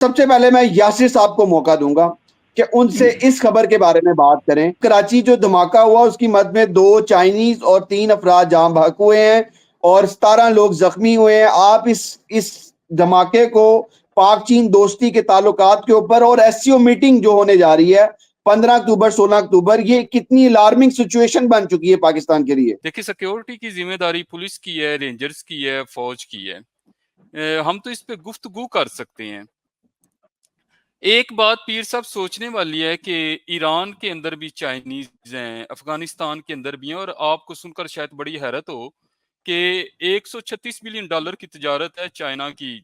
سب سے پہلے میں یاسر صاحب کو موقع دوں گا کہ ان سے اس خبر کے بارے میں بات کریں. کراچی جو دھماکہ ہوا اس کی مد میں 2 چائنیز اور 3 افراد جاں بحق ہوئے ہیں اور 17 لوگ زخمی ہوئے ہیں. آپ اس دھماکے کو پاک چین دوستی کے تعلقات کے اوپر اور ایس سی او میٹنگ جو ہونے جا رہی ہے 15 اکتوبر 16 اکتوبر, یہ کتنی الارمنگ سچویشن بن چکی ہے پاکستان کے لیے؟ دیکھیں سیکیورٹی کی ذمہ داری پولیس کی ہے, رینجرز کی ہے, فوج کی ہے. ہم تو اس پہ گفتگو کر سکتے ہیں. ایک بات پیر صاحب سوچنے والی ہے کہ ایران کے اندر بھی چائنیز ہیں, افغانستان کے اندر بھی ہیں, اور آپ کو سن کر شاید بڑی حیرت ہو کہ $136 بلین کی تجارت ہے چائنا کی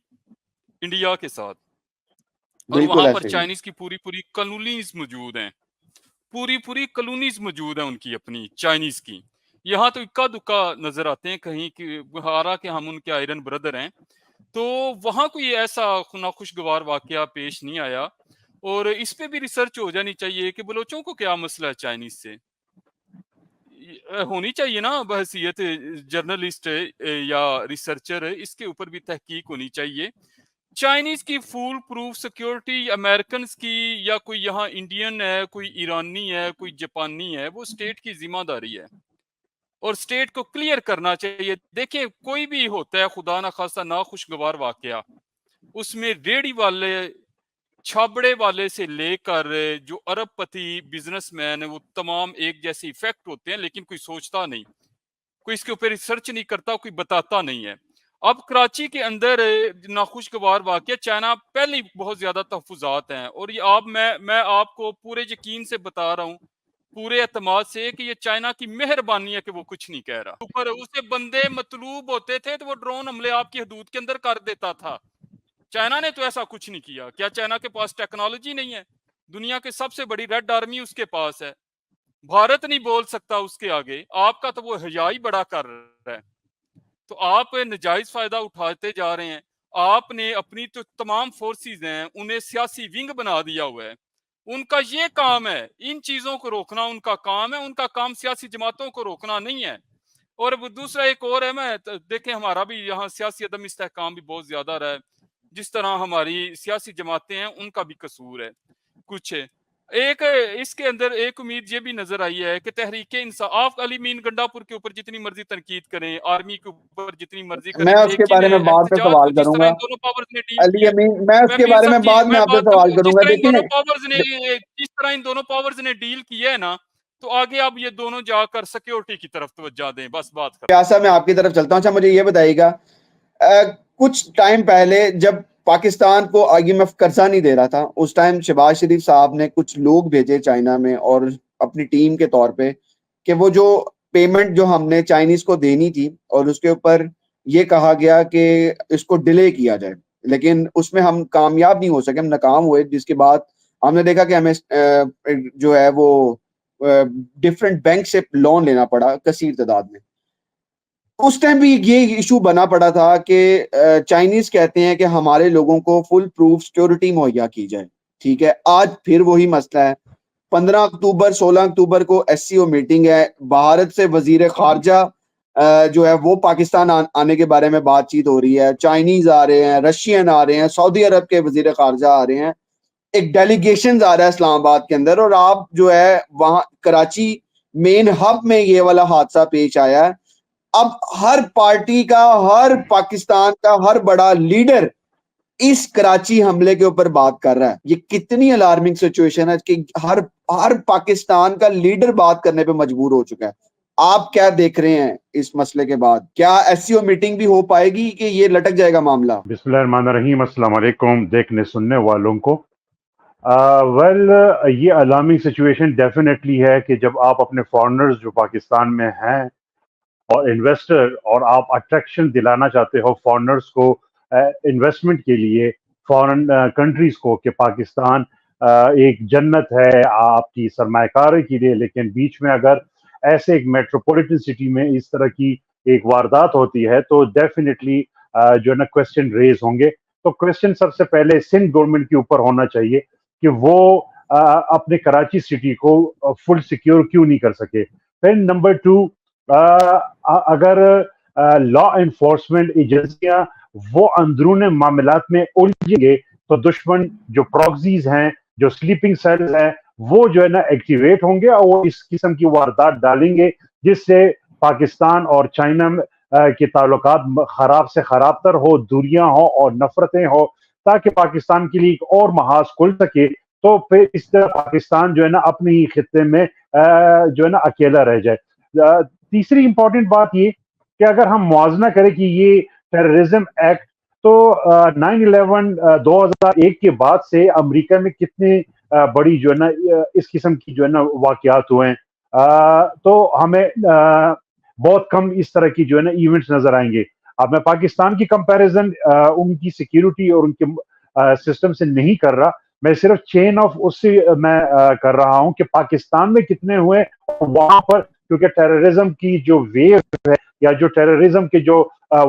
انڈیا کے ساتھ, اور بالکل وہاں پر ایسے ہی. چائنیز کی پوری کالونیز موجود ہیں, پوری کالونیز موجود ہیں ان کی اپنی چائنیز کی. یہاں تو اکا دکا نظر آتے ہیں کہیں کہ حالانکہ ہم ان کے آئرن بردر ہیں. تو وہاں کوئی ایسا ناخوشگوار واقعہ پیش نہیں آیا, اور اس پہ بھی ریسرچ ہو جانی چاہیے کہ بلوچوں کو کیا مسئلہ ہے چائنیز سے. ہونی چاہیے نا بحیثیت جرنلسٹ یا ریسرچر, اس کے اوپر بھی تحقیق ہونی چاہیے. چائنیز کی فول پروف سیکیورٹی امریکنز کی یا کوئی یہاں انڈین ہے, کوئی ایرانی ہے, کوئی جاپانی ہے, وہ اسٹیٹ کی ذمہ داری ہے اور اسٹیٹ کو کلیئر کرنا چاہیے. دیکھیں کوئی بھی ہوتا ہے خدا نہ خاصہ ناخوشگوار واقعہ, اس میں ریڑھی والے چھابڑے والے سے لے کر جو ارب پتی بزنس مین ہے وہ تمام ایک جیسے ایفیکٹ ہوتے ہیں, لیکن کوئی سوچتا نہیں, کوئی اس کے اوپر ریسرچ نہیں کرتا, کوئی بتاتا نہیں ہے. اب کراچی کے اندر ناخوشگوار واقعہ, چائنا پہلے بہت زیادہ تحفظات ہیں, اور یہ میں آپ کو پورے یقین سے بتا رہا ہوں, پورے اعتماد سے, کہ یہ چائنا کی مہربانی ہے کہ وہ کچھ نہیں کہہ رہا. اوپر اسے بندے مطلوب ہوتے تھے تو وہ ڈرون حملے آپ کی حدود کے اندر کر دیتا تھا. چائنا نے تو ایسا کچھ نہیں کیا. کیا چائنا کے پاس ٹیکنالوجی نہیں ہے؟ دنیا کے سب سے بڑی ریڈ آرمی اس کے پاس ہے. بھارت نہیں بول سکتا اس کے آگے. آپ کا تو وہ حیا ہی بڑا کر رہا ہے. تو آپ نجائز فائدہ اٹھاتے جا رہے ہیں. آپ نے اپنی تو تمام فورسز ہیں انہیں سیاسی ونگ بنا دیا ہوا ہے. ان کا یہ کام ہے, ان چیزوں کو روکنا ان کا کام ہے. ان کا کام سیاسی جماعتوں کو روکنا نہیں ہے. اور دوسرا ایک اور ہے, میں دیکھیں ہمارا بھی یہاں سیاسی عدم استحکام بھی بہت زیادہ رہا ہے. جس طرح ہماری سیاسی جماعتیں ہیں ان کا بھی قصور ہے کچھ. ایک اس کے اندر ایک امید یہ بھی نظر آئی ہے کہ تحریک انصاف, آپ علی مین گنڈا پور کے اوپر جتنی مرضی تنقید کریں, آرمی کے اوپر جتنی مرضی کریں, میں اس کے لیکن بارے میں بعد پہ احتجاج کو سوال جس کروں طرح گا. ان دونوں پاورز نے ڈیل علی کیا, امین, میں اس میں کے پیر بارے میں صاحب جی بعد میں میں آپ سے بات سوال کروں, کروں جس گا. طرح ان دیکھیں دونوں پاورز نے ڈیل کیا ہے نا, تو آگے اب یہ دونوں جا کر سیکیورٹی کی طرف توجہ دیں. بس بات کر. پیاسا میں آپ کی طرف چلتا ہوں. اچھا مجھے یہ بتائیے گا, کچھ ٹائم پہلے جب پاکستان کو آئی ایم ایف قرضہ نہیں دے رہا تھا, اس ٹائم شہباز شریف صاحب نے کچھ لوگ بھیجے چائنا میں اور اپنی ٹیم کے طور پہ کہ وہ جو پیمنٹ جو ہم نے چائنیز کو دینی تھی, اور اس کے اوپر یہ کہا گیا کہ اس کو ڈیلے کیا جائے, لیکن اس میں ہم کامیاب نہیں ہو سکے, ہم ناکام ہوئے. جس کے بعد ہم نے دیکھا کہ ہمیں جو ہے وہ ڈفرینٹ بینک سے لون لینا پڑا کثیر تعداد میں. اس ٹائم بھی یہ ایشو بنا پڑا تھا کہ چائنیز کہتے ہیں کہ ہمارے لوگوں کو فل پروف سیکورٹی مہیا کی جائے. ٹھیک ہے, آج پھر وہی مسئلہ ہے. 15 اکتوبر 16 اکتوبر کو ایس سی او میٹنگ ہے. بھارت سے وزیر خارجہ جو ہے وہ پاکستان آنے کے بارے میں بات چیت ہو رہی ہے. چائنیز آ رہے ہیں, رشین آ رہے ہیں, سعودی عرب کے وزیر خارجہ آ رہے ہیں, ایک ڈیلیگیشن آ رہا ہے اسلام آباد کے اندر, اور آپ جو ہے وہاں کراچی مین ہب میں یہ والا حادثہ پیش آیا ہے. اب ہر پارٹی کا, ہر پاکستان کا ہر بڑا لیڈر اس کراچی حملے کے اوپر بات کر رہا ہے. یہ کتنی الارمنگ سچویشن ہے کہ ہر پاکستان کا لیڈر بات کرنے پہ مجبور ہو چکا ہے. آپ کیا دیکھ رہے ہیں اس مسئلے کے بعد؟ کیا ایس سی او میٹنگ بھی ہو پائے گی کہ یہ لٹک جائے گا معاملہ؟ بسم اللہ الرحمن الرحیم. السلام علیکم دیکھنے سننے والوں کو. یہ الارمنگ سچویشن ڈیفینیٹلی ہے کہ جب آپ اپنے فارنرز جو پاکستان میں ہیں اور انویسٹر, اور آپ اٹریکشن دلانا چاہتے ہو فارنرز کو انویسٹمنٹ کے لیے, فارن کنٹریز کو, کہ پاکستان ایک جنت ہے آپ کی سرمایہ کاری کے لیے, لیکن بیچ میں اگر ایسے ایک میٹروپولیٹن سٹی میں اس طرح کی ایک واردات ہوتی ہے تو ڈیفینیٹلی جو ہے نا کوسچن ریز ہوں گے. تو کوسچن سب سے پہلے سندھ گورنمنٹ کے اوپر ہونا چاہیے کہ وہ اپنے کراچی سٹی کو فل سیکیور کیوں نہیں کر سکے. پھر نمبر 2, اگر لا انفورسمنٹ ایجنسیاں وہ اندرون معاملات میں الجھیں گے تو دشمن جو پروکسیز ہیں, جو سلیپنگ سیلز ہیں, وہ جو ہے نا ایکٹیویٹ ہوں گے اور وہ اس قسم کی واردات ڈالیں گے جس سے پاکستان اور چائنا کے تعلقات خراب سے خراب تر ہو, دوریاں ہوں اور نفرتیں ہوں, تاکہ پاکستان کے لیے ایک اور محاذ کھل سکے. تو پھر اس طرح پاکستان جو ہے نا اپنے ہی خطے میں جو ہے نا اکیلا رہ جائے. تیسری امپورٹنٹ بات یہ کہ اگر ہم موازنہ کریں کہ یہ ٹیررزم ایکٹ تو 9/11 2001 کے بعد سے امریکہ میں کتنے بڑی جو ہے نا اس قسم کی جو ہے نا واقعات ہوئے ہیں, تو ہمیں بہت کم اس طرح کی جو ہے نا ایونٹس نظر آئیں گے. اب میں پاکستان کی کمپیریزن ان کی سیکیورٹی اور ان کے سسٹم سے نہیں کر رہا, میں صرف چین آف اس سے میں کر رہا ہوں کہ پاکستان میں کتنے ہوئے وہاں پر, کیونکہ ٹیررزم کی جو ویو ہے یا جو ٹیررزم کے جو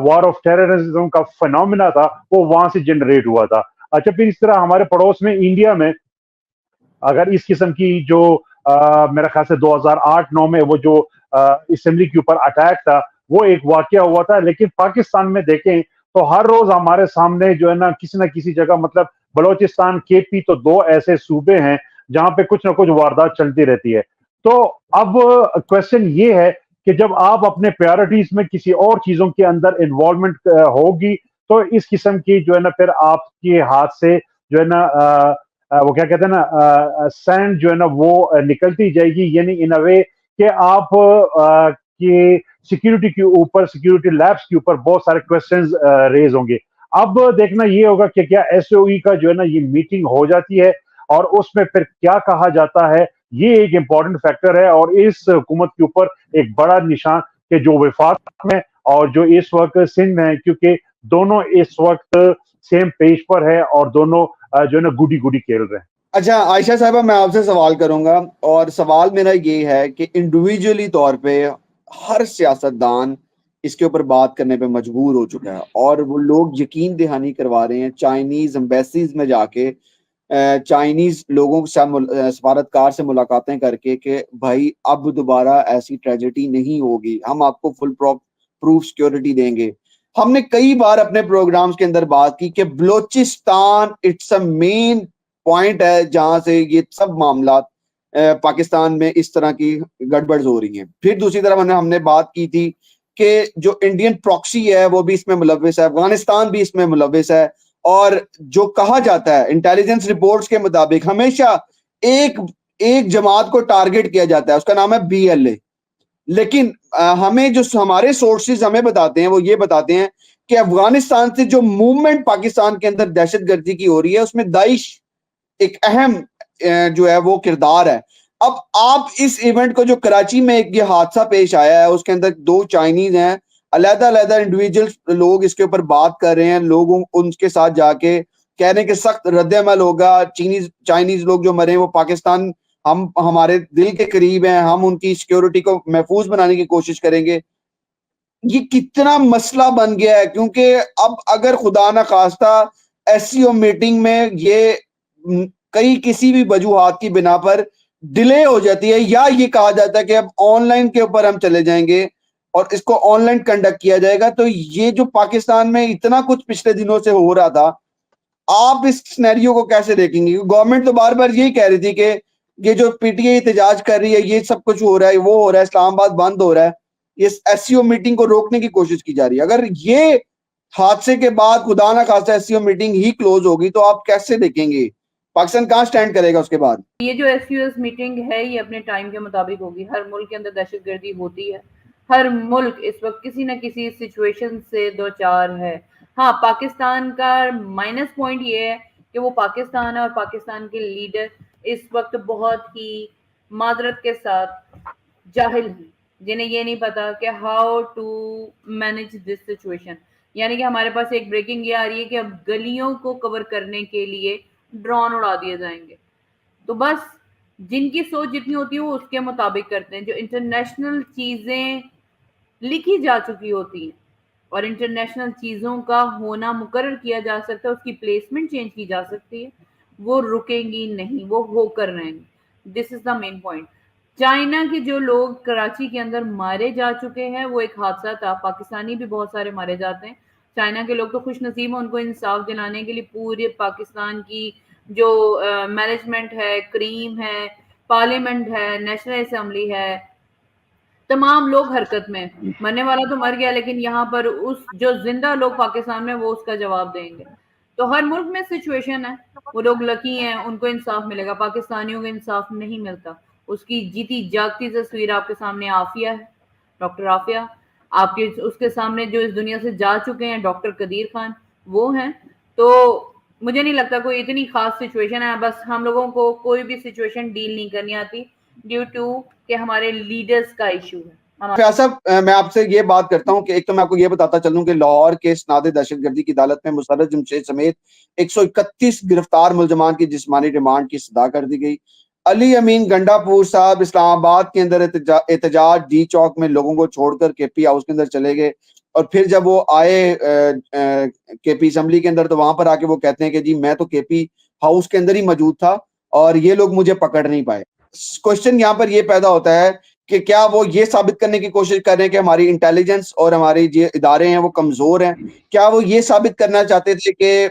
وار آف ٹیررزم کا فنومینا تھا وہ وہاں سے جنریٹ ہوا تھا. اچھا, پھر اس طرح ہمارے پڑوس میں انڈیا میں اگر اس قسم کی جو میرا خیال سے 2008-9 میں وہ جو اسمبلی کے اوپر اٹیک تھا وہ ایک واقعہ ہوا تھا, لیکن پاکستان میں دیکھیں تو ہر روز ہمارے سامنے جو ہے نا کسی نہ کسی جگہ, مطلب بلوچستان, کے پی تو 2 ایسے صوبے ہیں جہاں پہ کچھ نہ کچھ واردات چلتی رہتی ہے. تو اب کوشچن یہ ہے کہ جب آپ اپنے پریورٹیز میں کسی اور چیزوں کے اندر انوالومنٹ ہوگی تو اس قسم کی جو ہے نا پھر آپ کے ہاتھ سے جو ہے نا وہ کیا کہتے ہیں نا سینڈ جو ہے نا وہ نکلتی جائے گی, یعنی ان اے وے کہ آپ کی سیکیورٹی کے اوپر, سیکیورٹی لیبس کے اوپر بہت سارے کوشچنز ریز ہوں گے. اب دیکھنا یہ ہوگا کہ کیا ایس او ای کا جو ہے نا یہ میٹنگ ہو جاتی ہے اور اس میں پھر کیا کہا جاتا ہے, یہ ایک امپورٹنٹ فیکٹر ہے. اور اس حکومت کے اوپر ایک بڑا نشان کہ جو وفاق میں اور جو اس وقت سندھ میں, کیونکہ دونوں اس وقت سیم پیج پر ہے اور دونوں جو ہے نا گڈی گڈی کھیل رہے ہیں. اچھا عائشہ صاحبہ, میں آپ سے سوال کروں گا, اور سوال میرا یہ ہے کہ انڈیویجولی طور پہ ہر سیاستدان اس کے اوپر بات کرنے پہ مجبور ہو چکا ہے, اور وہ لوگ یقین دہانی کروا رہے ہیں چائنیز ایمبیسیز میں جا کے, چائنیز لوگوں کے ساتھ سفارتکار سے ملاقاتیں کر کے کہ بھائی اب دوبارہ ایسی ٹریجڈی نہیں ہوگی, ہم آپ کو فل پروف سیکیورٹی دیں گے. ہم نے کئی بار اپنے پروگرامز کے اندر بات کی کہ Balochistan it's a main point ہے جہاں سے یہ سب معاملات پاکستان میں اس طرح کی گڑبڑ ہو رہی ہیں. پھر دوسری طرف ہم نے بات کی تھی کہ جو انڈین پراکسی ہے وہ بھی اس میں ملوث ہے, افغانستان بھی اس میں ملوث ہے, اور جو کہا جاتا ہے انٹیلیجنس رپورٹس کے مطابق ہمیشہ ایک جماعت کو ٹارگٹ کیا جاتا ہے, اس کا نام ہے BLA. لیکن ہمیں جو ہمارے سورسز ہمیں بتاتے ہیں وہ یہ بتاتے ہیں کہ افغانستان سے جو موومنٹ پاکستان کے اندر دہشت گردی کی ہو رہی ہے اس میں داعش ایک اہم جو ہے وہ کردار ہے. اب آپ اس ایونٹ کو جو کراچی میں ایک یہ حادثہ پیش آیا ہے اس کے اندر 2 چائنیز ہیں, علیحدہ علیحدہ انڈیویجول لوگ اس کے اوپر بات کر رہے ہیں, لوگوں ان کے ساتھ جا کے کہہ رہے ہیں کہ سخت رد عمل ہوگا, چائنیز لوگ جو مرے وہ پاکستان ہمارے دل کے قریب ہیں, ہم ان کی سیکیورٹی کو محفوظ بنانے کی کوشش کریں گے. یہ کتنا مسئلہ بن گیا ہے, کیونکہ اب اگر خدا نہ خواستہ SCO میٹنگ میں یہ کسی بھی وجوہات کی بنا پر ڈیلے ہو جاتی ہے, یا یہ کہا جاتا ہے کہ اب آن لائن کے اوپر ہم چلے جائیں گے اور اس کو آن لائن کنڈکٹ کیا جائے گا, تو یہ جو پاکستان میں اتنا کچھ پچھلے دنوں سے ہو رہا تھا, آپ اس سینیریو کو کیسے دیکھیں گے؟ گورنمنٹ تو بار بار یہی کہہ رہی تھی کہ یہ جو PTI احتجاج کر رہی ہے, یہ سب کچھ ہو رہا ہے, وہ ہو رہا ہے, اسلام آباد بند ہو رہا ہے, یہ SCO میٹنگ کو روکنے کی کوشش کی جا رہی ہے. اگر یہ حادثے کے بعد خدا نہ خواستہ SCO میٹنگ ہی کلوز ہوگی تو آپ کیسے دیکھیں گے؟ پاکستان کہاں سٹینڈ کرے گا اس کے بعد؟ یہ جو SCO میٹنگ ہے یہ اپنے ٹائم کے مطابق ہوگی. ہر ملک کے اندر دہشت گردی ہوتی ہے, ہر ملک اس وقت کسی نہ کسی سچویشن سے دو چار ہے. ہاں, پاکستان کا مائنس پوائنٹ یہ ہے کہ وہ پاکستان ہے اور پاکستان کے لیڈر اس وقت بہت ہی معذرت کے ساتھ جاہل ہیں, جنہیں یہ نہیں پتا کہ how to manage this situation. یعنی کہ ہمارے پاس ایک بریکنگ یہ آ رہی ہے کہ اب گلیوں کو کور کرنے کے لیے ڈرون اڑا دیے جائیں گے. تو بس جن کی سوچ جتنی ہوتی ہے وہ اس کے مطابق کرتے ہیں. جو انٹرنیشنل چیزیں لکھی جا چکی ہوتی ہیں اور انٹرنیشنل چیزوں کا ہونا مقرر کیا جا سکتا ہے, اس کی پلیسمنٹ چینج کی جا سکتی ہے, وہ رکیں گی نہیں, وہ ہو کر رہیں گے. دس از دا مین پوائنٹ. چائنا کے جو لوگ کراچی کے اندر مارے جا چکے ہیں وہ ایک حادثہ تھا, پاکستانی بھی بہت سارے مارے جاتے ہیں, چائنا کے لوگ تو خوش نصیب ہیں، ان کو انصاف دلانے کے لیے پورے پاکستان کی جو مینجمنٹ ہے، کریم ہے، پارلیمنٹ ہے، نیشنل اسمبلی ہے، تمام لوگ حرکت میں. مرنے والا تو مر گیا، لیکن یہاں پر اس جو زندہ لوگ پاکستان میں وہ اس کا جواب دیں گے. تو ہر ملک میں سچویشن ہے، وہ لوگ لکی ہیں، ان کو انصاف ملے گا. پاکستانیوں کو انصاف نہیں ملتا. اس کی جیتی جاگتی تصویر آپ کے سامنے عافیہ ہے، ڈاکٹر عافیہ. آپ کے اس کے سامنے جو اس دنیا سے جا چکے ہیں ڈاکٹر قدیر خان، وہ ہیں. تو مجھے نہیں لگتا کوئی اتنی خاص سچویشن ہے. بس ہم لوگوں کو کوئی بھی سچویشن ڈیل نہیں کرنی آتی ڈیو ٹو کہ ہمارے لیڈرز کا ایشو ہے. فیصل میں آپ سے یہ بات کرتا ہوں کہ ایک تو میں آپ کو یہ بتاتا چلوں کہ لاہور کے اسناد دہشت گردی کی عدالت میں مسرت جمشید سمیت 131 گرفتار ملزمان کی جسمانی ریمانڈ کی سزا کر دی گئی. علی امین گنڈا پور صاحب اسلام آباد کے اندر احتجاج ڈی چوک میں لوگوں کو چھوڑ کر کے پی ہاؤس کے اندر چلے گئے، اور پھر جب وہ آئے کے پی اسمبلی کے اندر تو وہاں پر آ کے وہ کہتے ہیں کہ جی میں تو کے پی ہاؤس کے اندر ہی موجود تھا اور یہ لوگ مجھے پکڑ نہیں پائے. کوشچن یہاں پر یہ پیدا ہوتا ہے کہ کیا وہ یہ ثابت کرنے کی کوشش کر رہے ہیں کہ ہماری انٹیلیجنس اور ہماری جو ادارے ہیں وہ کمزور ہیں؟ کیا وہ یہ ثابت کرنا چاہتے تھے کہ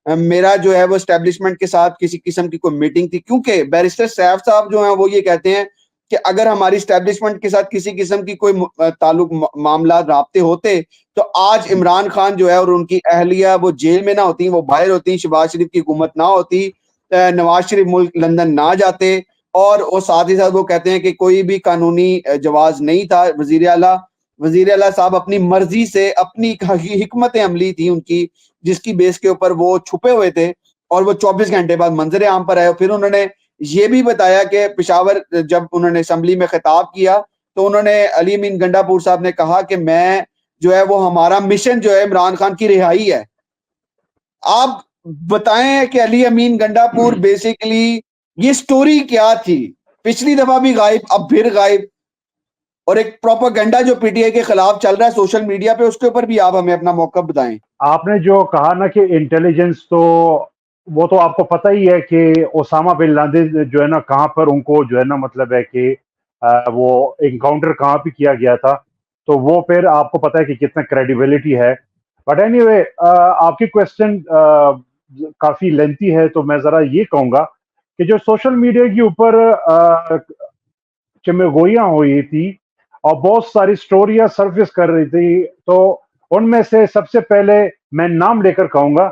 میرا جو ہے وہ اسٹیبلشمنٹ کے ساتھ کسی قسم کی کوئی میٹنگ تھی؟ کیونکہ بیرسٹر سیف صاحب جو ہیں وہ یہ کہتے ہیں کہ اگر ہماری اسٹیبلشمنٹ کے ساتھ کسی قسم کی کوئی تعلق معاملات رابطے ہوتے تو آج عمران خان جو ہے اور ان کی اہلیہ وہ جیل میں نہ ہوتی، وہ باہر ہوتی، شہباز شریف کی حکومت نہ ہوتی، نواز شریف ملک لندن نہ جاتے. اور ساتھ ہی ساتھ وہ کہتے ہیں کہ کوئی بھی قانونی جواز نہیں تھا. وزیر اعلیٰ صاحب اپنی مرضی سے اپنی حکمت عملی تھی ان کی، جس کی بیس کے اوپر وہ چھپے ہوئے تھے، اور وہ 24 گھنٹے بعد منظر عام پر آئے. پھر انہوں نے یہ بھی بتایا کہ پشاور جب انہوں نے اسمبلی میں خطاب کیا تو انہوں نے علی امین گنڈا پور صاحب نے کہا کہ میں جو ہے وہ ہمارا مشن جو ہے عمران خان کی رہائی ہے. آپ بتائیں کہ علی امین گنڈا پور بیسیکلی یہ سٹوری کیا تھی؟ پچھلی دفعہ بھی غائب، اب پھر غائب، اور ایک پروپیگنڈا جو پی ٹی آئی کے خلاف چل رہا ہے سوشل میڈیا پہ، اس کے اوپر بھی آپ ہمیں اپنا موقف بتائیں. آپ نے جو کہا نا کہ انٹیلیجنس، تو وہ تو آپ کو پتہ ہی ہے کہ اسامہ بن لادن جو ہے نا کہاں پر ان کو جو ہے نا مطلب ہے کہ وہ انکاؤنٹر کہاں پہ کیا گیا تھا، تو وہ پھر آپ کو پتہ ہے کہ کتنا کریڈیبلٹی ہے. بٹ اینی وے آپ کی کوشچن کافی لینتھی ہے، تو میں ذرا یہ کہوں گا کہ جو سوشل میڈیا کے اوپر چمگوئیاں ہوئی تھی اور بہت ساری سٹوریاں سرفیس کر رہی تھی، تو ان میں سے سب سے پہلے میں نام لے کر کہوں گا،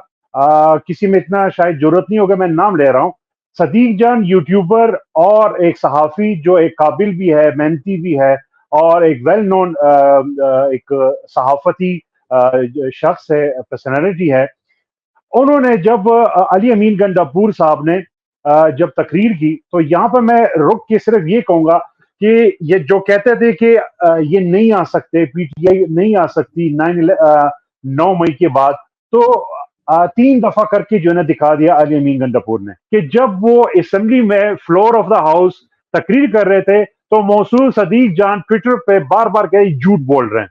کسی میں اتنا شاید ضرورت نہیں ہوگا، میں نام لے رہا ہوں. صدیق جان یوٹیوبر اور ایک صحافی جو ایک قابل بھی ہے، محنتی بھی ہے، اور ایک ویل نون ایک صحافتی شخص ہے، پرسنالٹی ہے. انہوں نے جب علی امین گنڈا پور صاحب نے جب تقریر کی، تو یہاں پر میں رک کے صرف یہ کہوں گا کہ یہ جو کہتے تھے کہ یہ نہیں آ سکتے، پی ٹی آئی نہیں آ سکتی 9 مئی کے بعد، تو 3 دفعہ کر کے جو ہے نا دکھا دیا علی امین گنڈا پور نے کہ جب وہ اسمبلی میں فلور آف دا ہاؤس تقریر کر رہے تھے تو موصول صدیق جان ٹویٹر پہ بار بار کہ جھوٹ بول رہے ہیں.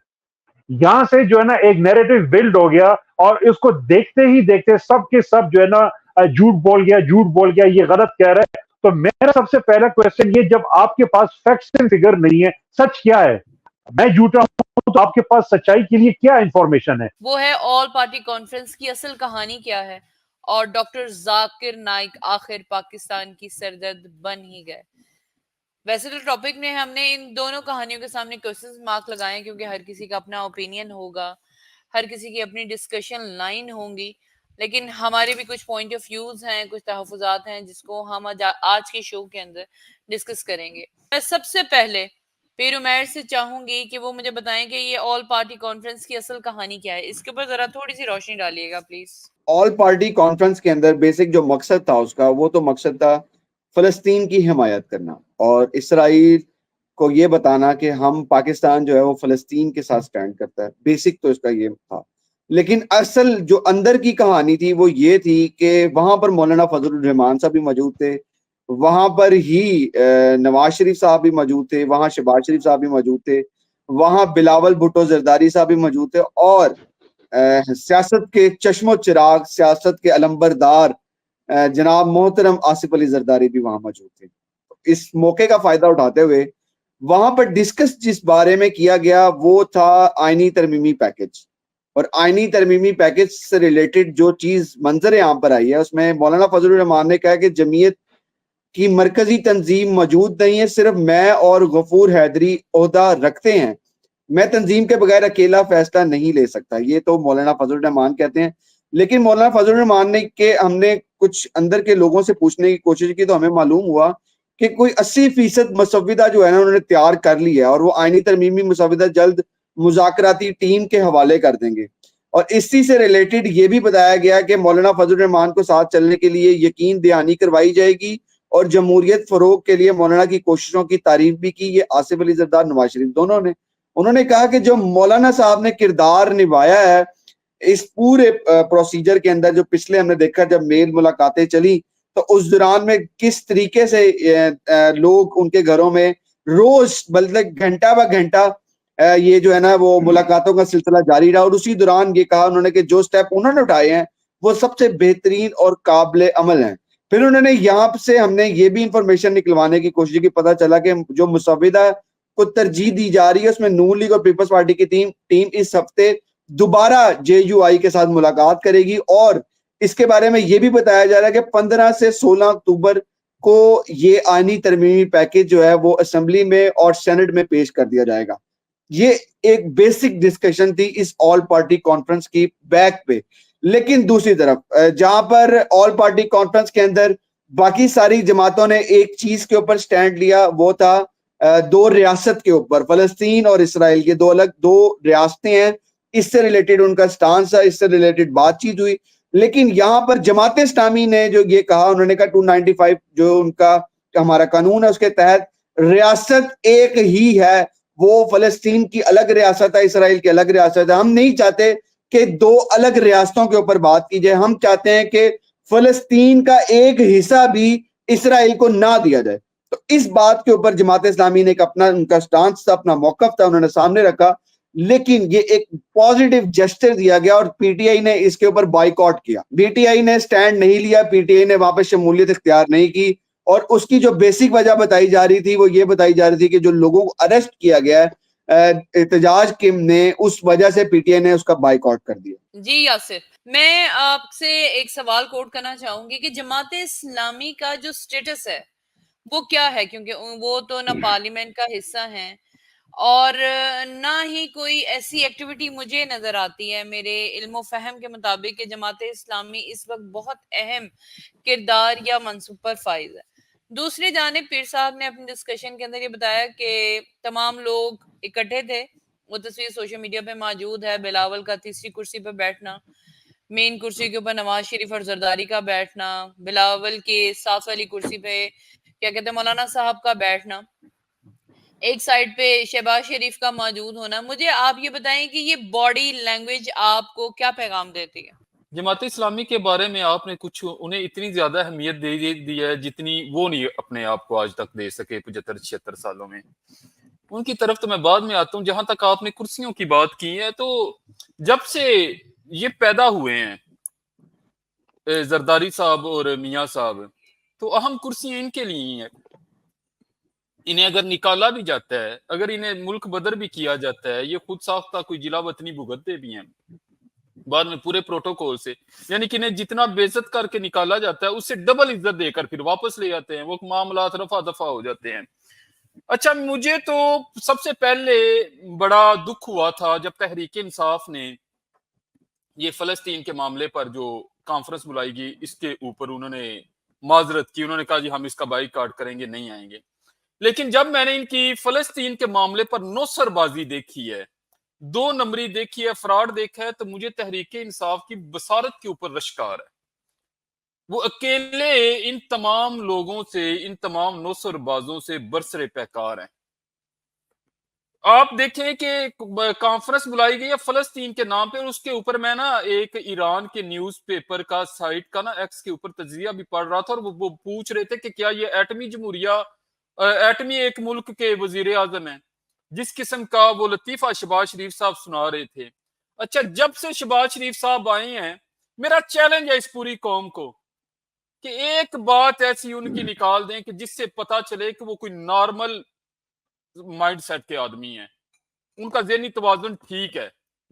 یہاں سے جو ہے نا ایک نیریٹو بلڈ ہو گیا، اور اس کو دیکھتے ہی دیکھتے سب کے سب جو ہے نا جھوٹ بول گیا، یہ غلط کہہ رہا ہے. تو میرا سب سے پہلا کوشچن یہ، جب آپ کے پاس فیکٹس اینڈ فگر نہیں ہے، سچ کیا ہے؟ میں جھوٹا ہوں تو آپ کے پاس سچائی کے لیے کیا انفارمیشن ہے؟ وہ ہے آل پارٹی کانفرنس کی اصل کہانی کیا ہے، اور ڈاکٹر ذاکر نائک آخر پاکستان کی سردرد بن ہی گئے. ویسے تو ٹاپک میں ہم نے ان دونوں کہانیوں کے سامنے کوسچن مارک لگائے ہیں، کیونکہ ہر کسی کا اپنا اوپینین ہوگا، ہر کسی کی اپنی ڈسکشن لائن ہوں گی، لیکن ہمارے بھی کچھ پوائنٹ آف ویوز ہیں، کچھ تحفظات ہیں جس کو ہم آج کے شو کے اندر ڈسکس کریں گے. میں سب سے پہلے پیر عمیر سے چاہوں گی کہ وہ مجھے بتائیں کہ یہ آل پارٹی کانفرنس کی اصل کہانی کیا ہے. اس کے اوپر ذرا تھوڑی سی روشنی ڈالیے گا پلیز. آل پارٹی کانفرنس کے اندر بیسک جو مقصد تھا اس کا، وہ تو مقصد تھا فلسطین کی حمایت کرنا اور اسرائیل کو یہ بتانا کہ ہم پاکستان جو ہے وہ فلسطین کے ساتھ سٹینڈ کرتا ہے. بیسک تو اس کا یہ تھا. لیکن اصل جو اندر کی کہانی تھی وہ یہ تھی کہ وہاں پر مولانا فضل الرحمان صاحب بھی موجود تھے، وہاں پر ہی نواز شریف صاحب بھی موجود تھے، وہاں شہباز شریف صاحب بھی موجود تھے، وہاں بلاول بھٹو زرداری صاحب بھی موجود تھے، اور سیاست کے چشم و چراغ، سیاست کے علمبردار جناب محترم آصف علی زرداری بھی وہاں موجود تھے. اس موقع کا فائدہ اٹھاتے ہوئے وہاں پر ڈسکس جس بارے میں کیا گیا وہ تھا آئینی ترمیمی پیکج. اور آئینی ترمیمی پیکج سے ریلیٹڈ جو چیز منظر عام پر آئی ہے اس میں مولانا فضل الرحمان نے کہا کہ جمعیت کی مرکزی تنظیم موجود نہیں ہے، صرف میں اور غفور حیدری عہدہ رکھتے ہیں، میں تنظیم کے بغیر اکیلا فیصلہ نہیں لے سکتا. یہ تو مولانا فضل الرحمان کہتے ہیں. لیکن مولانا فضل الرحمان نے کہ ہم نے کچھ اندر کے لوگوں سے پوچھنے کی کوشش کی تو ہمیں معلوم ہوا کہ کوئی 80% مسودہ جو ہے نا انہوں نے تیار کر لیا ہے اور وہ آئینی ترمیمی مسودہ جلد مذاکراتی ٹیم کے حوالے کر دیں گے. اور اسی سے ریلیٹڈ یہ بھی بتایا گیا کہ مولانا فضل الرحمان کو ساتھ چلنے کے لیے یقین دہانی کروائی جائے گی اور جمہوریت فروغ کے لیے مولانا کی کوششوں کی تعریف بھی کی. یہ آصف علی زردار، نواز شریف دونوں نے. انہوں نے کہا کہ جو مولانا صاحب نے کردار نبھایا ہے اس پورے پروسیجر کے اندر، جو پچھلے ہم نے دیکھا جب میل ملاقاتیں چلی تو اس دوران میں کس طریقے سے لوگ ان کے گھروں میں روز بلکہ گھنٹہ بہ گھنٹہ یہ جو ہے نا وہ ملاقاتوں کا سلسلہ جاری رہا. اور اسی دوران یہ کہا انہوں نے کہ جو سٹیپ انہوں نے اٹھائے ہیں وہ سب سے بہترین اور قابل عمل ہیں. پھر انہوں نے یہاں سے ہم نے یہ بھی انفارمیشن نکلوانے کی کوشش کی، پتہ چلا کہ جو مسودہ کو ترجیح دی جا رہی ہے اس میں نون لیگ اور پیپلز پارٹی کی ٹیم اس ہفتے دوبارہ JUI کے ساتھ ملاقات کرے گی. اور اس کے بارے میں یہ بھی بتایا جا رہا ہے کہ 15 سے 16 اکتوبر کو یہ آئینی ترمیمی پیکج جو ہے وہ اسمبلی میں اور سینٹ میں پیش کر دیا جائے گا. یہ ایک بیسک ڈسکشن تھی اس آل پارٹی کانفرنس کی بیک پہ. لیکن دوسری طرف جہاں پر آل پارٹی کانفرنس کے اندر باقی ساری جماعتوں نے ایک چیز کے اوپر سٹینڈ لیا، وہ تھا دو ریاست کے اوپر، فلسطین اور اسرائیل کے دو ریاستیں ہیں، اس سے ریلیٹڈ ان کا سٹانس ہے، اس سے ریلیٹڈ بات چیت ہوئی. لیکن یہاں پر جماعت اسلامی نے جو یہ کہا، انہوں نے کہا 295 جو ان کا ہمارا قانون ہے اس کے تحت ریاست ایک ہی ہے، وہ فلسطین کی الگ ریاست ہے، اسرائیل کی الگ ریاست ہے. ہم نہیں چاہتے کہ دو الگ ریاستوں کے اوپر بات کی جائے، ہم چاہتے ہیں کہ فلسطین کا ایک حصہ بھی اسرائیل کو نہ دیا جائے. تو اس بات کے اوپر جماعت اسلامی نے ایک اپنا ان کا سٹانس تھا، اپنا موقف تھا، انہوں نے سامنے رکھا. لیکن یہ ایک پازیٹیو جسٹر دیا گیا اور پی ٹی آئی نے اس کے اوپر بائیکاٹ کیا. پی ٹی آئی نے سٹینڈ نہیں لیا، پی ٹی آئی نے وہاں پہ شمولیت اختیار نہیں کی. اور اس کی جو بیسک وجہ بتائی جا رہی تھی وہ یہ بتائی جا رہی تھی کہ جو لوگوں کو اریسٹ کیا گیا ہے احتجاج کے نے، اس وجہ سے پی ٹی آئی نے اس کا بائیکاٹ کر دیا. جی یاسر، میں آپ سے ایک سوال کوٹ کرنا چاہوں گی کہ جماعت اسلامی کا جو سٹیٹس ہے وہ کیا ہے، کیونکہ وہ تو نہ پارلیمنٹ کا حصہ ہیں اور نہ ہی کوئی ایسی ایکٹیویٹی مجھے نظر آتی ہے میرے علم و فہم کے مطابق کہ جماعت اسلامی اس وقت بہت اہم کردار یا منصب پر فائز ہے. دوسری جانب پیر صاحب نے اپنی ڈسکشن کے اندر یہ بتایا کہ تمام لوگ اکٹھے تھے، وہ تصویر سوشل میڈیا پہ موجود ہے، بلاول کا تیسری کرسی پہ بیٹھنا، مین کرسی کے اوپر نواز شریف اور زرداری کا بیٹھنا، بلاول کے ساتھ والی کرسی پہ کیا کہتے ہیں مولانا صاحب کا بیٹھنا، ایک سائڈ پہ شہباز شریف کا موجود ہونا. مجھے آپ یہ بتائیں کہ یہ باڈی لینگویج آپ کو کیا پیغام دیتی ہے؟ جماعت اسلامی کے بارے میں آپ نے کچھ انہیں اتنی زیادہ اہمیت دے دی ہے جتنی وہ نہیں اپنے آپ کو آج تک دے سکے 75-76 سالوں میں. ان کی طرف تو میں بعد میں آتا ہوں. جہاں تک آپ نے کرسیوں کی بات کی ہے تو جب سے یہ پیدا ہوئے ہیں زرداری صاحب اور میاں صاحب تو اہم کرسیاں ان کے لیے ہیں. انہیں اگر نکالا بھی جاتا ہے، اگر انہیں ملک بدر بھی کیا جاتا ہے، یہ خود ساختہ کوئی جلا وطنی بھگتتے بھی ہیں بعد میں پورے پروٹوکول سے، یعنی کہ انہیں جتنا بے عزت کر کے نکالا جاتا ہے اس سے ڈبل عزت دے کر پھر واپس لے جاتے ہیں، وہ معاملات رفع دفع ہو جاتے ہیں. اچھا، مجھے تو سب سے پہلے بڑا دکھ ہوا تھا جب تحریک انصاف نے یہ فلسطین کے معاملے پر جو کانفرنس بلائی گئی اس کے اوپر انہوں نے معذرت کی. انہوں نے کہا جی ہم اس کا بائیکاٹ کریں گے، نہیں آئیں گے. لیکن جب میں نے ان کی فلسطین کے معاملے پر نوسر بازی دیکھی ہے، 2 نمبری دیکھی ہے، فراڈ دیکھا ہے، تو مجھے تحریک انصاف کی بصارت کے اوپر رشکار ہے. وہ اکیلے ان تمام لوگوں سے، ان تمام نوسر بازوں سے برسر پیکار ہیں. آپ دیکھیں کہ کانفرنس بلائی گئی ہے فلسطین کے نام پہ، اور اس کے اوپر میں نا ایک ایران کے نیوز پیپر کا سائٹ کا نا ایکس کے اوپر تجزیہ بھی پڑھ رہا تھا، اور وہ پوچھ رہے تھے کہ کیا یہ ایٹمی جمہوریہ، ایٹمی ایک ملک کے وزیر اعظم ہیں، جس قسم کا وہ لطیفہ شہباز شریف صاحب سنا رہے تھے. اچھا، جب سے شہباز شریف صاحب آئے ہیں میرا چیلنج ہے اس پوری قوم کو کہ ایک بات ایسی ان کی نکال دیں کہ جس سے پتا چلے کہ وہ کوئی نارمل مائنڈ سیٹ کے آدمی ہیں، ان کا ذہنی توازن ٹھیک ہے.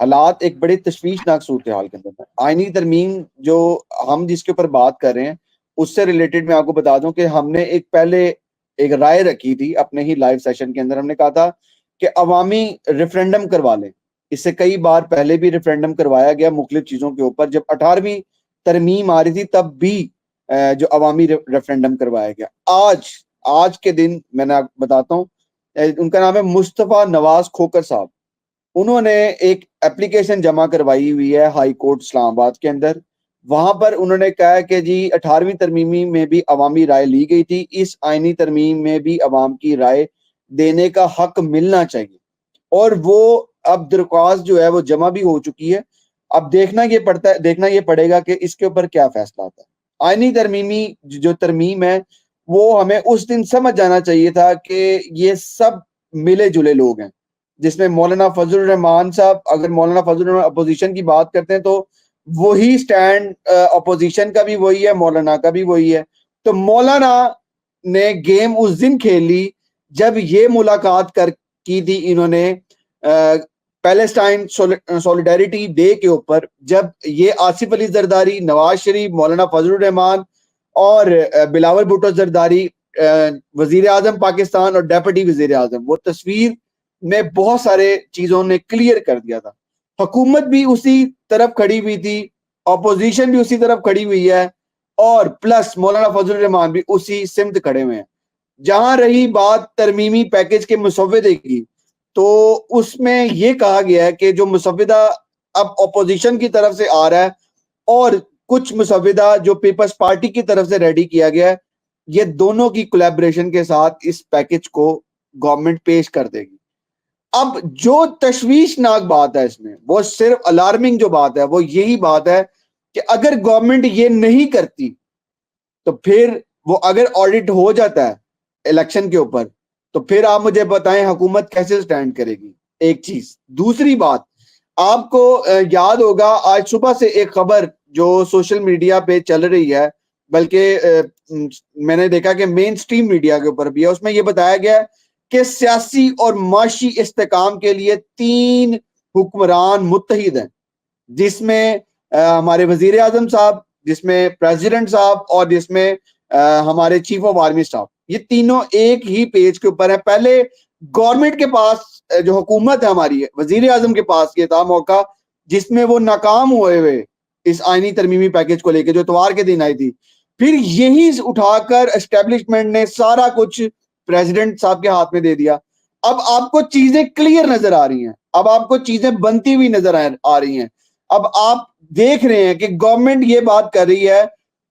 حالات ایک بڑے تشویشناک صورتحال کے اندر ہے. آئینی ترمیم جو ہم جس کے اوپر بات کر رہے ہیں اس سے ریلیٹڈ میں آپ کو بتا دوں کہ ہم نے پہلے ایک رائے رکھی تھی اپنے ہی لائیو سیشن کے اندر. ہم نے کہا تھا کہ عوامی ریفرینڈم کروا لیں. اس سے کئی بار پہلے بھی ریفرینڈم کروایا گیا مختلف چیزوں کے اوپر. جب 18ویں ترمیم آ رہی تھی تب بھی جو عوامی ریفرینڈم کروایا گیا. آج کے دن میں نے بتاتا ہوں, ان کا نام ہے مصطفیٰ نواز کھوکر صاحب. انہوں نے ایک اپلیکیشن جمع کروائی ہوئی ہے ہائی کورٹ اسلام آباد کے اندر. وہاں پر انہوں نے کہا کہ جی 18ویں ترمیمی میں بھی عوامی رائے لی گئی تھی, اس آئینی ترمیم میں بھی عوام کی رائے دینے کا حق ملنا چاہیے. اور وہ اب درخواست جو ہے وہ جمع بھی ہو چکی ہے. اب دیکھنا یہ پڑے گا کہ اس کے اوپر کیا فیصلہ آتا ہے. آئینی ترمیمی جو ترمیم ہے وہ ہمیں اس دن سمجھ جانا چاہیے تھا کہ یہ سب ملے جلے لوگ ہیں, جس میں مولانا فضل الرحمان صاحب, اگر مولانا فضل الرحمان اپوزیشن کی بات کرتے ہیں تو وہی سٹینڈ اپوزیشن کا بھی وہی ہے, مولانا کا بھی وہی ہے. تو مولانا نے گیم اس دن کھیل لی جب یہ ملاقات کی تھی انہوں نے پیلسٹائن سولیڈیریٹی ڈے کے اوپر, جب یہ آصف علی زرداری, نواز شریف, مولانا فضل الرحمان اور بلاول بھٹو زرداری وزیر اعظم پاکستان اور ڈیپٹی وزیر اعظم, وہ تصویر میں بہت سارے چیزوں نے کلیئر کر دیا تھا. حکومت بھی اسی طرف کھڑی ہوئی تھی, اپوزیشن بھی اسی طرف کھڑی ہوئی ہے, اور پلس مولانا فضل الرحمان بھی اسی سمت کھڑے ہوئے ہیں. جہاں رہی بات ترمیمی پیکج کے مسودے کی, تو اس میں یہ کہا گیا ہے کہ جو مسودہ اب اپوزیشن کی طرف سے آ رہا ہے اور کچھ مسودہ جو پیپلز پارٹی کی طرف سے ریڈی کیا گیا ہے, یہ دونوں کی کولیبریشن کے ساتھ اس پیکج کو گورنمنٹ پیش کر دے گی. اب جو تشویشناک بات ہے اس میں, وہ صرف الارمنگ جو بات ہے وہ یہی بات ہے کہ اگر گورنمنٹ یہ نہیں کرتی تو پھر وہ اگر آڈٹ ہو جاتا ہے الیکشن کے اوپر تو پھر آپ مجھے بتائیں حکومت کیسے سٹینڈ کرے گی. ایک چیز. دوسری بات, آپ کو یاد ہوگا آج صبح سے ایک خبر جو سوشل میڈیا پہ چل رہی ہے, بلکہ میں نے دیکھا کہ مین سٹریم میڈیا کے اوپر بھی ہے, اس میں یہ بتایا گیا ہے کہ سیاسی اور معاشی استحکام کے لیے 3 حکمران متحد ہیں, جس میں ہمارے وزیر اعظم صاحب, جس میں پریزیڈنٹ صاحب اور جس میں ہمارے چیف آف آرمی اسٹاف. یہ تینوں ایک ہی پیج کے اوپر ہیں. پہلے گورنمنٹ کے پاس جو حکومت ہے ہماری, وزیر اعظم کے پاس یہ تھا موقع جس میں وہ ناکام ہوئے اس آئینی ترمیمی پیکج کو لے کے جو اتوار کے دن آئی تھی. پھر یہی اٹھا کر اسٹیبلشمنٹ نے سارا کچھ پریزیڈنٹ صاحب کے ہاتھ میں دے دیا. اب آپ کو چیزیں کلیئر نظر آ رہی ہیں, اب آپ کو چیزیں بنتی ہوئی نظر آ رہی ہیں. اب آپ دیکھ رہے ہیں کہ گورنمنٹ یہ بات کر رہی ہے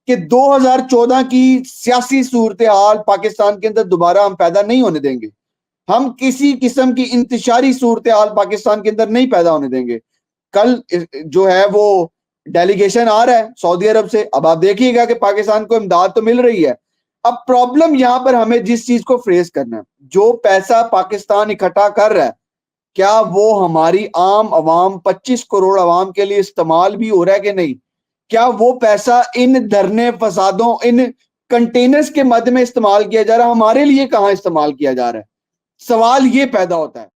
کہ 2014 کی سیاسی صورتحال پاکستان کے اندر دوبارہ ہم پیدا نہیں ہونے دیں گے. ہم کسی قسم کی انتشاری صورتحال پاکستان کے اندر نہیں پیدا ہونے دیں گے. کل جو ہے وہ ڈیلیگیشن آ رہا ہے سعودی عرب سے, اب آپ دیکھیے گا کہ پاکستان کو امداد تو مل رہی ہے. اب پرابلم یہاں پر ہمیں جس چیز کو فیس کرنا ہے, جو پیسہ پاکستان اکٹھا کر رہا ہے کیا وہ ہماری عام عوام 25 کروڑ عوام کے لیے استعمال بھی ہو رہا ہے کہ نہیں؟ کیا وہ پیسہ ان دھرنے فسادوں, ان کنٹینرز کے مد میں استعمال کیا جا رہا ہے؟ ہمارے لیے کہاں استعمال کیا جا رہا ہے؟ سوال یہ پیدا ہوتا ہے.